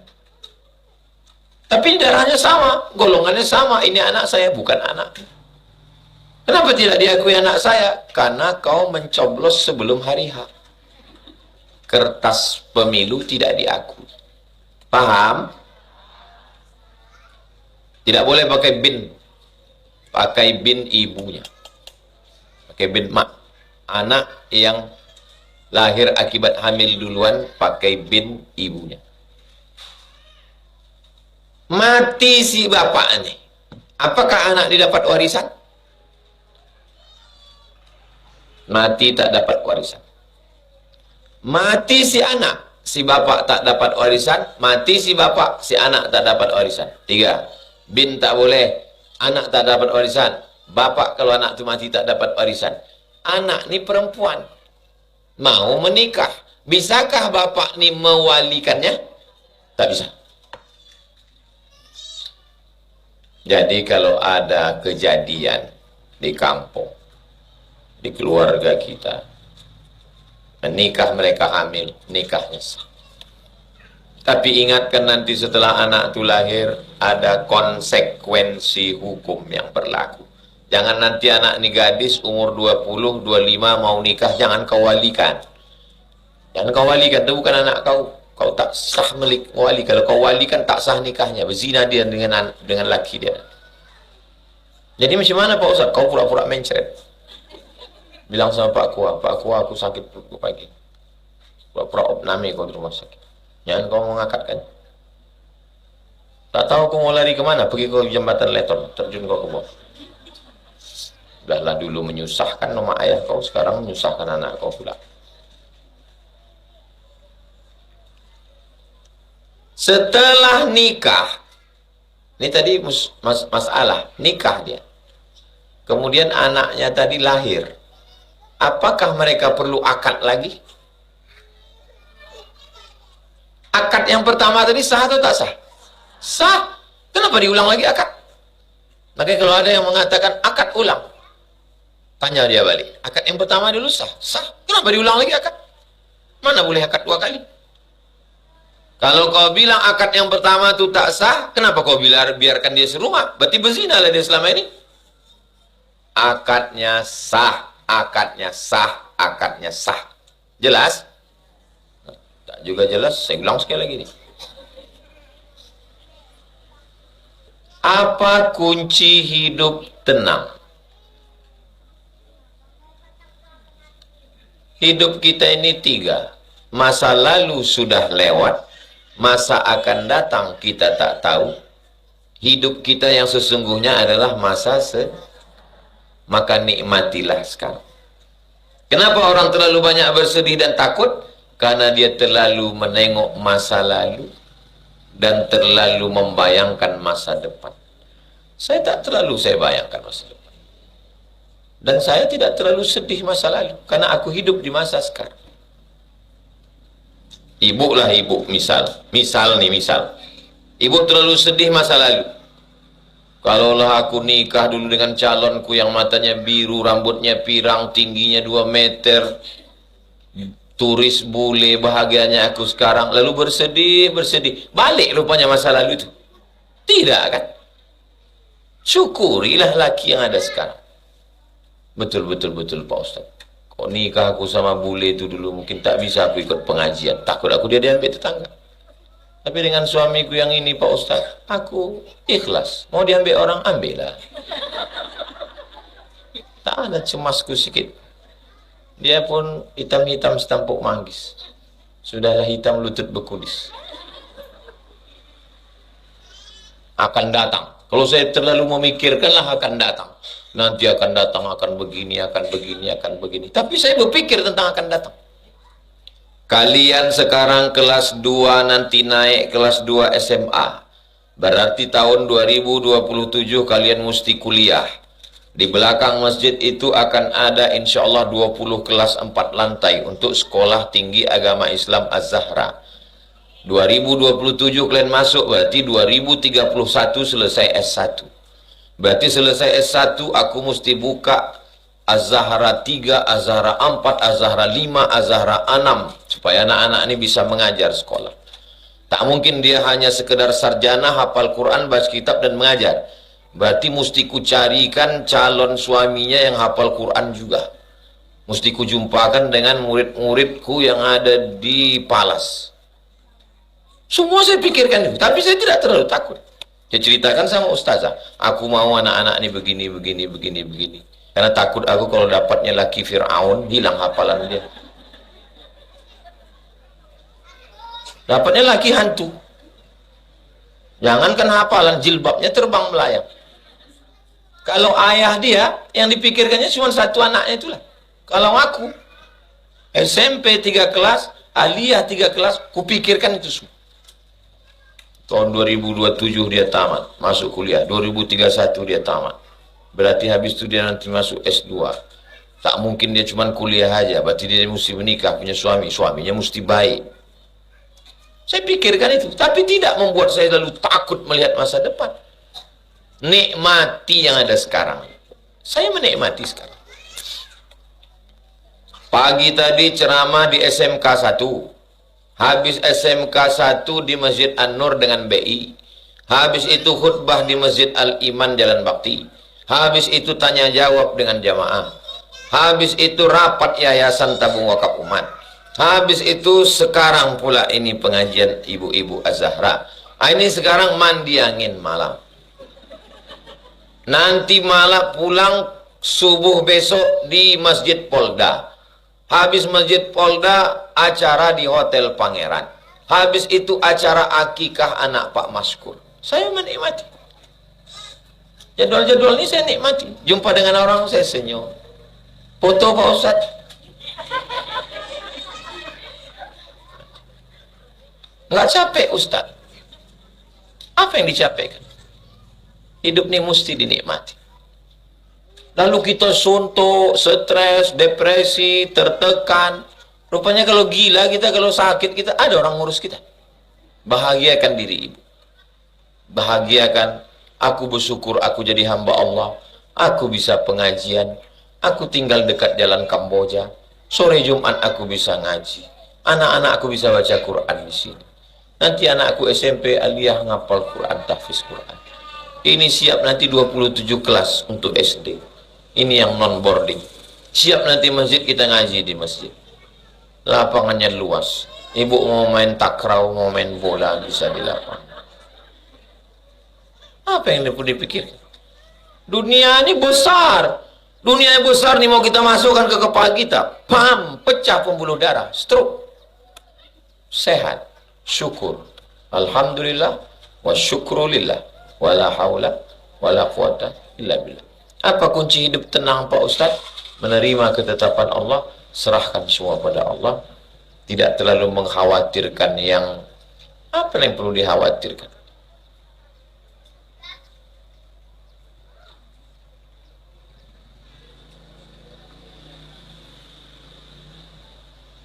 Tapi darahnya sama, golongannya sama. Ini anak saya, bukan anak. Kenapa tidak diakui anak saya? Karena kau mencoblos sebelum hari H. Kertas pemilu tidak diakui. Paham? Tidak boleh pakai bin. Pakai bin ibunya. Pakai bin mak. Anak yang lahir akibat hamil duluan pakai bin ibunya. Mati si bapak ini, apakah anak didapat warisan? Mati tak dapat warisan. Mati si anak, si bapak tak dapat warisan. Mati si bapak, si anak tak dapat warisan. 3. Bin tak boleh, anak tak dapat warisan. Bapak kalau anak itu mati tak dapat warisan. Anak ni perempuan, mau menikah. Bisakah bapak ni mewalikannya? Tak bisa. Jadi kalau ada kejadian di kampung, di keluarga kita, menikah mereka hamil, nikahnya sah. Tapi ingatkan nanti setelah anak itu lahir, ada konsekuensi hukum yang berlaku. Jangan nanti anak ini gadis umur 20, 25 mau nikah, jangan kau walikan. Jangan kau walikan, itu bukan anak kau. Kau tak sah wali. Kalau kau walikan tak sah nikahnya, berzina dia dengan laki dia. Jadi macam mana Pak Ustaz? Kau pura-pura mencret. Bilang sama Pak Kua, Pak Kua aku sakit perut pagi. Pura-pura opname kau di rumah sakit. Jangan kau mengangkatkan. Tak tahu kau mau lari kemana, pergi ke jembatan Leton, terjun kau ke bawah. Udahlah dulu menyusahkan nama ayah kau, sekarang menyusahkan anak kau pula. Setelah nikah, ini tadi masalah nikah dia. Kemudian anaknya tadi lahir. Apakah mereka perlu akad lagi? Akad yang pertama tadi sah atau tak sah? Sah. Kenapa diulang lagi akad? Makanya kalau ada yang mengatakan akad ulang, tanya dia balik. Akad yang pertama dulu sah. Sah. Kenapa diulang lagi akad? Mana boleh akad 2 kali? Kalau kau bilang akad yang pertama itu tak sah, kenapa kau biarkan dia serumah? Berarti berzina lah dia selama ini. Akadnya sah, akadnya sah, akadnya sah. Jelas? Tak juga jelas, saya ulang sekali lagi nih. Apa kunci hidup tenang? Hidup kita ini 3. Masa lalu sudah lewat. Masa akan datang kita tak tahu. Hidup kita yang sesungguhnya adalah masa maka nikmatilah sekarang. Kenapa orang terlalu banyak bersedih dan takut? Karena dia terlalu menengok masa lalu dan terlalu membayangkan masa depan. Saya tak terlalu bayangkan masa depan. Dan saya tidak terlalu sedih masa lalu karena aku hidup di masa sekarang. Ibu lah ibu, misal ibu terlalu sedih masa lalu. Kalaulah aku nikah dulu dengan calonku yang matanya biru, rambutnya pirang, tingginya 2 meter, turis bule, bahagianya aku sekarang, lalu bersedih, balik rupanya masa lalu itu. Tidak kan? Syukurilah laki yang ada sekarang. Betul Pak Ustaz. Kok nikah aku sama bule itu dulu, mungkin tak bisa aku ikut pengajian. Takut aku dia diambil tetangga. Tapi dengan suamiku yang ini Pak Ustaz, aku ikhlas. Mau diambil orang, ambillah. Tak ada cemasku sikit. Dia pun hitam-hitam setampuk manggis. Sudahlah hitam lutut bekulis. Akan datang. Kalau saya terlalu memikirkanlah akan datang. Nanti akan datang, akan begini, akan begini, akan begini. Tapi saya berpikir tentang akan datang. Kalian sekarang kelas 2 nanti naik kelas 2 SMA. Berarti tahun 2027 kalian mesti kuliah. Di belakang masjid itu akan ada insya Allah 20 kelas 4 lantai untuk sekolah tinggi agama Islam Az-Zahra. 2027 kalian masuk, berarti 2031 selesai S1. Berarti selesai S1 aku mesti buka Az-Zahra 3, Az-Zahra 4, Az-Zahra 5, Az-Zahra 6 supaya anak-anak ini bisa mengajar sekolah. Tak mungkin dia hanya sekedar sarjana hafal Quran, baca kitab dan mengajar. Berarti mesti ku carikan calon suaminya yang hafal Quran juga. Mesti ku jumpakan dengan murid-muridku yang ada di Palas. Semua saya pikirkan itu, tapi saya tidak terlalu takut. Saya ceritakan sama ustazah, aku mau anak-anak ini begini, begini, begini, begini. Karena takut aku kalau dapatnya laki Fir'aun, hilang hafalan dia. Dapatnya laki hantu. Jangankan hafalan, jilbabnya terbang melayang. Kalau ayah dia, yang dipikirkannya cuma satu anaknya itulah. Kalau aku, SMP 3 kelas, aliyah 3 kelas, kupikirkan itu semua. Tahun 2027 dia tamat, masuk kuliah. 2031 dia tamat. Berarti habis itu dia nanti masuk S2. Tak mungkin dia cuma kuliah aja, berarti dia mesti menikah, punya suami. Suaminya mesti baik. Saya pikirkan itu, tapi tidak membuat saya lalu takut melihat masa depan. Nikmati yang ada sekarang. Saya menikmati sekarang. Pagi tadi ceramah di SMK 1. Habis SMK 1 di Masjid An-Nur dengan BI. Habis itu khutbah di Masjid Al-Iman Jalan Bakti. Habis itu tanya jawab dengan jamaah. Habis itu rapat Yayasan Tabung Wakaf Umat. Habis itu sekarang pula ini pengajian ibu-ibu Az-Zahra. Ini sekarang mandi angin malam. Nanti malam pulang subuh besok di Masjid Polda. Habis Masjid Polda, acara di Hotel Pangeran. Habis itu acara akikah anak Pak Maskur. Saya menikmati. Jadwal-jadwal ini saya nikmati. Jumpa dengan orang saya senyum. Foto Pak Ustaz. Nggak capek Ustaz. Apa yang dicapekkan? Hidup ini mesti dinikmati. Lalu kita suntuk, stres, depresi, tertekan. Rupanya kalau gila kita, kalau sakit kita, ada orang ngurus kita. Bahagiakan diri ibu. Bahagiakan, aku bersyukur aku jadi hamba Allah. Aku bisa pengajian. Aku tinggal dekat jalan Kamboja. Sore Jumat aku bisa ngaji. Anak-anak aku bisa baca Quran di sini. Nanti anak aku SMP aliyah ngapal Quran, tahfiz Quran. Ini siap nanti 27 kelas untuk SD. Ini yang non boarding. Siap nanti masjid, kita ngaji di masjid. Lapangannya luas. Ibu mau main takraw, mau main bola, bisa di lapangan. Apa yang perlu dipikir? Dunia ini besar. Dunia yang besar ini mau kita masukkan ke kepala kita. Pam, pecah pembuluh darah, stroke. Sehat, syukur. Alhamdulillah, wa syukrulillah. Wala hawla, wala quwata illa billah. Apa kunci hidup tenang Pak Ustaz? Menerima ketetapan Allah, serahkan semua pada Allah. Tidak terlalu mengkhawatirkan yang apa yang perlu dikhawatirkan.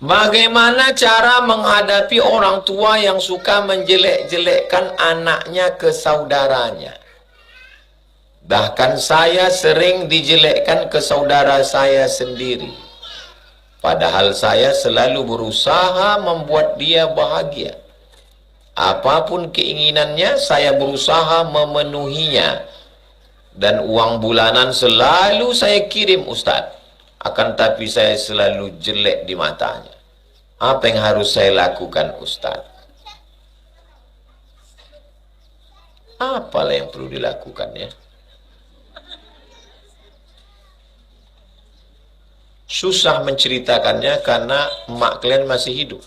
Bagaimana cara menghadapi orang tua yang suka menjelek-jelekkan anaknya ke saudaranya? Bahkan saya sering dijelekkan ke saudara saya sendiri. Padahal saya selalu berusaha membuat dia bahagia. Apapun keinginannya, saya berusaha memenuhinya. Dan uang bulanan selalu saya kirim Ustaz. Akan tapi saya selalu jelek di matanya. Apa yang harus saya lakukan Ustaz? Apalah yang perlu dilakukan ya? Susah menceritakannya karena emak kalian masih hidup.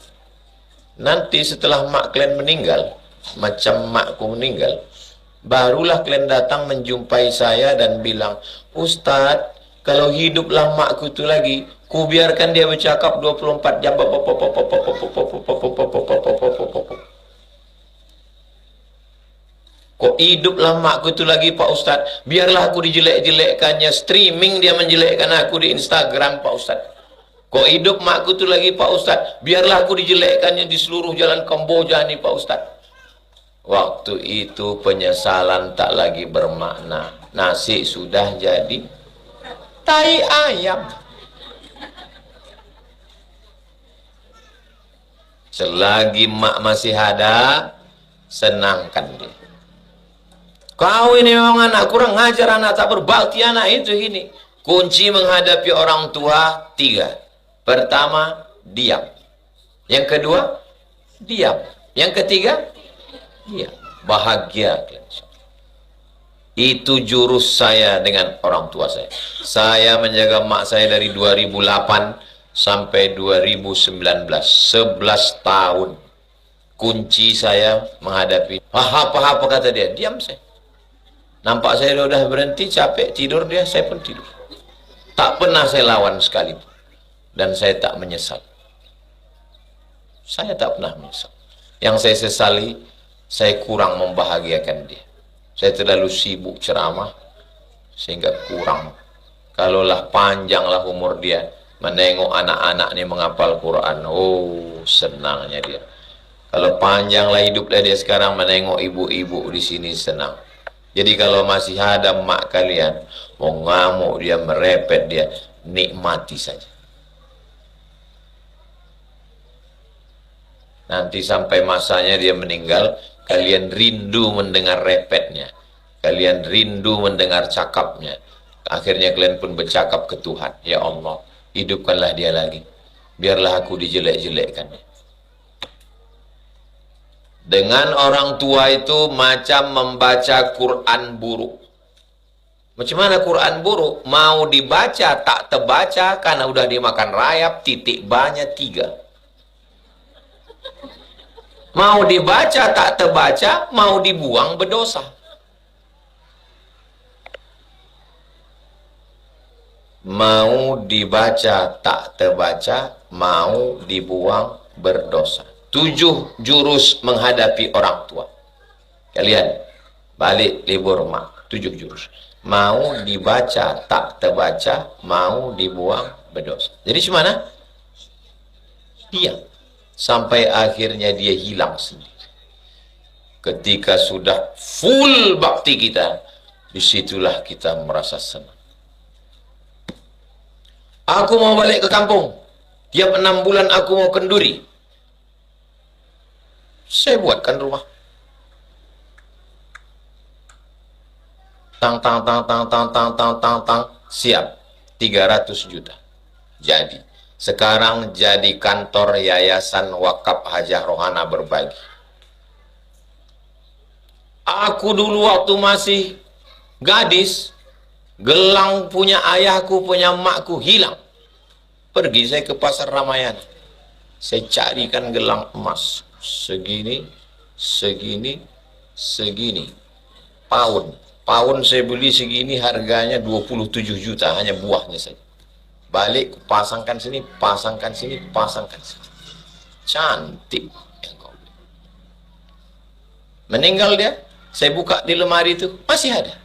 Nanti setelah emak kalian meninggal, macam emakku meninggal, barulah kalian datang menjumpai saya dan bilang, Ustadz, kalau hiduplah makku itu lagi, ku biarkan dia bercakap 24 jam. Kok hiduplah makku itu lagi Pak Ustadz, biarlah aku dijelek-jelekkannya, streaming dia menjelekkan aku di Instagram Pak Ustadz. Kok hidup makku itu lagi Pak Ustadz, biarlah aku dijelekkannya di seluruh jalan Kamboja nih Pak Ustadz. Waktu itu penyesalan tak lagi bermakna. Nasi sudah jadi tai ayam. Selagi mak masih ada, senangkan dia. Kau ini memang anak kurang ngajar, anak tak berbakti, anak itu ini. Kunci menghadapi orang tua 3. Pertama, diam. Yang kedua, diam. Yang ketiga, diam. Bahagia. Itu jurus saya dengan orang tua saya. Saya menjaga mak saya dari 2008 sampai 2019. 11 tahun. Kunci saya menghadapi. Apa kata dia? Diam saya. Nampak saya udah berhenti, capek, tidur dia, saya pun tidur. Tak pernah saya lawan sekalipun. Dan saya tak menyesal. Saya tak pernah menyesal. Yang saya sesali, saya kurang membahagiakan dia. Saya terlalu sibuk ceramah, sehingga kurang. Kalaulah panjanglah umur dia, menengok anak-anak ini menghafal Quran. Oh, senangnya dia. Kalau panjanglah hidupnya dia sekarang, menengok ibu-ibu di sini senang. Jadi kalau masih ada mak kalian, mau ngamuk dia, merepet dia, nikmati saja. Nanti sampai masanya dia meninggal, kalian rindu mendengar repetnya. Kalian rindu mendengar cakapnya. Akhirnya kalian pun bercakap ke Tuhan, ya Allah, hidupkanlah dia lagi. Biarlah aku dijelek-jelekkan. Dengan orang tua itu macam membaca Quran buruk. Macam mana Quran buruk? Mau dibaca tak terbaca karena udah dimakan rayap, titik banyak 3. Mau dibaca tak terbaca, mau dibuang berdosa. Mau dibaca tak terbaca, mau dibuang berdosa. 7 jurus menghadapi orang tua. Kalian balik libur mak, 7 jurus. Mau dibaca tak terbaca, mau dibuang berdosa. Jadi gimana? Diam. Sampai akhirnya dia hilang sendiri. Ketika sudah full bakti kita, disitulah kita merasa senang. Aku mau balik ke kampung. Tiap 6 bulan aku mau kenduri. Saya buatkan rumah. Tang. Siap. 300 juta. Jadi. Sekarang jadi kantor Yayasan Wakaf Hajah Rohana Berbagi. Aku dulu waktu masih gadis, gelang punya ayahku, punya emakku hilang. Pergi saya ke pasar Ramayana. Saya carikan gelang emas. Segini. Pound saya beli segini, harganya 27 juta, hanya buahnya saja. Balik, pasangkan sini. Cantik. Meninggal dia, saya buka di lemari itu, masih ada.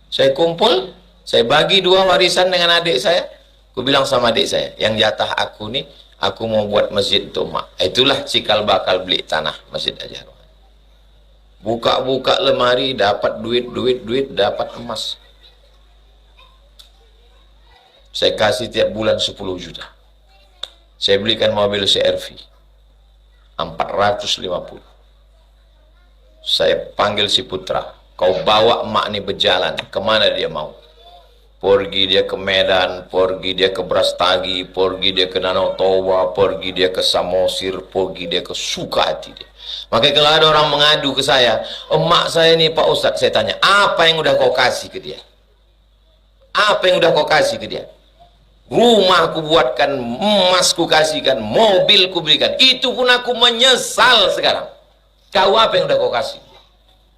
Saya kumpul, saya bagi 2 warisan dengan adik saya. Aku bilang sama adik saya, yang jatah aku nih, aku mau buat masjid untuk mak. Itulah cikal bakal beli tanah Masjid Hajah Rohana. Buka-buka lemari, dapat duit, dapat emas. Saya kasih tiap bulan 10 juta. Saya belikan mobil CR-V 450. Saya panggil si putra, kau bawa emak ini berjalan, kemana dia mau. Pergi dia ke Medan, pergi dia ke Brastagi, pergi dia ke Danau Toba, pergi dia ke Samosir, pergi dia ke Sukahati dia. Makanya kalau ada orang mengadu ke saya, emak saya ini Pak Ustadz, saya tanya, apa yang udah kau kasih ke dia? Apa yang udah kau kasih ke dia? Rumah ku buatkan, emas ku kasihkan, mobil ku belikan. Itu pun aku menyesal sekarang. Kau apa yang udah kau kasih?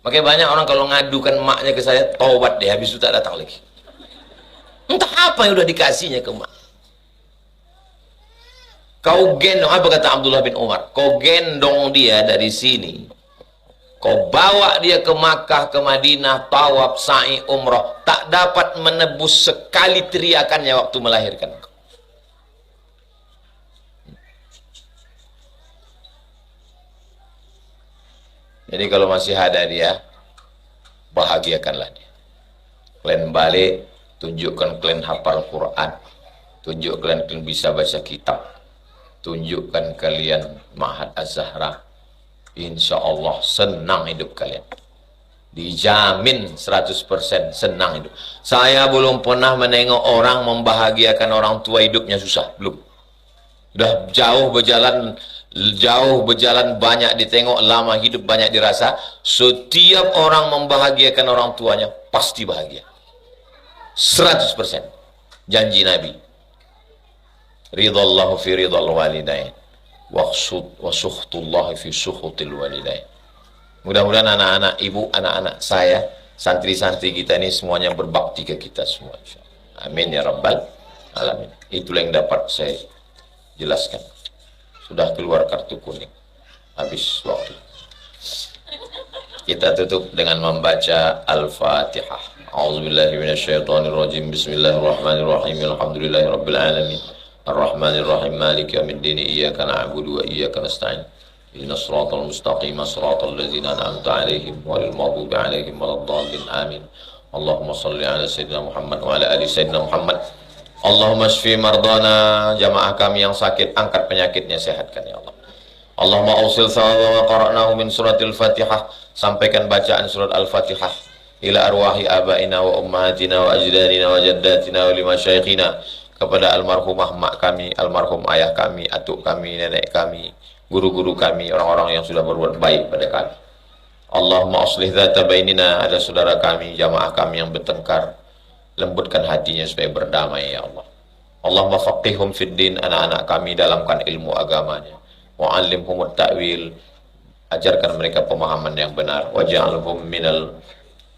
Makanya banyak orang kalau ngadukan emaknya ke saya, taubat deh, habis itu tak datang lagi. Entah apa yang udah dikasihnya ke emak. Kau gendong, apa kata Abdullah bin Umar? Kau gendong dia dari sini. Kau bawa dia ke Makkah, ke Madinah, tawaf, sa'i, umrah. Tak dapat menebus sekali teriakannya waktu melahirkan. Jadi kalau masih ada dia, bahagiakanlah dia. Kalian balik, tunjukkan kalian hafal Quran. Tunjukkan kalian bisa baca kitab. Tunjukkan kalian Ma'had Az-Zahra. Insya Allah senang hidup kalian. Dijamin 100% senang hidup. Saya belum pernah menengok orang membahagiakan orang tua hidupnya susah. Belum. Sudah jauh berjalan banyak ditengok, lama hidup banyak dirasa. Setiap orang membahagiakan orang tuanya pasti bahagia. 100%. Janji Nabi. Ridallahu fi ridal walidain. Wa sukhtullahi fi sukhutil walidain. Mudah-mudahan anak-anak ibu, anak-anak saya, santri-santri kita ini semuanya berbakti ke kita semua. Amin ya rabbal alamin. Itulah yang dapat saya jelaskan. Sudah keluar kartu kuning. Habis waktu. Kita tutup dengan membaca Al-Fatihah. A'udzubillahi minasyaitonirrajim. Bismillahirrahmanirrahim. Alhamdulillahirabbil alamin. Ar-Rahmanir-Rahim. Maliki yaumiddin. Iyyaka na'budu wa iyyaka nasta'in. Ihdinas siratal mustaqim, siratal ladzina an'amta 'alaihim ghairil maghdubi 'alaihim waladdallin. Amin. Allahumma shalli 'ala sayyidina Muhammad wa 'ala ali sayyidina Muhammad. Allahumma shfi mardana, jamaah kami yang sakit, angkat penyakitnya, sehatkan ya Allah. Allahumma awsil sawa wa qara'nahu min suratil Fatihah, sampaikan bacaan surat Al-Fatihah ila arwahi abaina wa ummahatina wa ajdadina wa jaddatina wa limasyayikhina, kepada almarhumah mak kami, almarhum ayah kami, atuk kami, nenek kami, guru-guru kami, orang-orang yang sudah berbuat baik pada kami. Allahumma aslih dzata bainina, ada saudara kami, jamaah kami yang bertengkar, lembutkan hatinya supaya berdamai ya Allah. Allahumma faqihhum fid din, anak-anak kami dalamkan ilmu agamanya. Wa'allimhumut ta'wil, ajarkan mereka pemahaman yang benar. Waj'alhum minal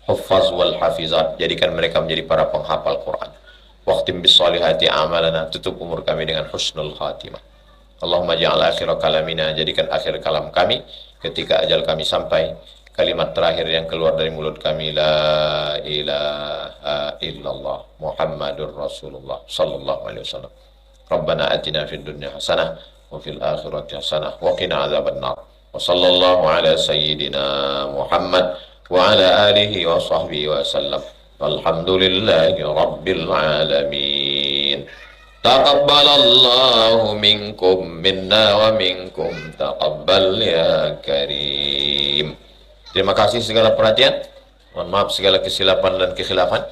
huffaz wal hafizat, jadikan mereka menjadi para penghafal Quran. Waqtim bis solihati amalana, tutup umur kami dengan husnul khatimah. Allahumma ja'al akhir kalamina, jadikan akhir kalam kami ketika ajal kami sampai, kalimat terakhir yang keluar dari mulut kami, la ilaha illallah Muhammadur Rasulullah sallallahu alaihi wasallam. Rabbana atina fid dunya hasanah wa fil akhirati hasanah wa qina adzabannar. Wa sallallahu ala sayyidina Muhammad wa ala alihi wa sahbihi wa sallam. Walhamdulillahi rabbil alamin. Taqabbalallahu minkum minna wa minkum taqabbal ya karim. Terima kasih segala perhatian. Mohon maaf segala kesilapan dan kekhilafan.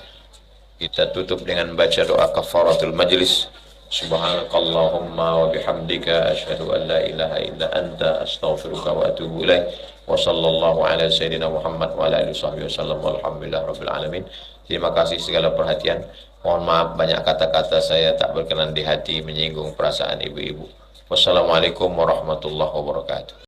Kita tutup dengan baca doa kafaratul majlis. Subhanakallahumma wa bihamdika asyhadu an la ilaha illa anta astaghfiruka wa atubu ilaik. Wa sallallahu ala sayyidina Muhammad wa ala alihi wasallam. Walhamdulillah rabbil alamin. Terima kasih segala perhatian. Mohon maaf banyak kata-kata saya tak berkenan di hati, menyinggung perasaan ibu-ibu. Wassalamualaikum warahmatullahi wabarakatuh.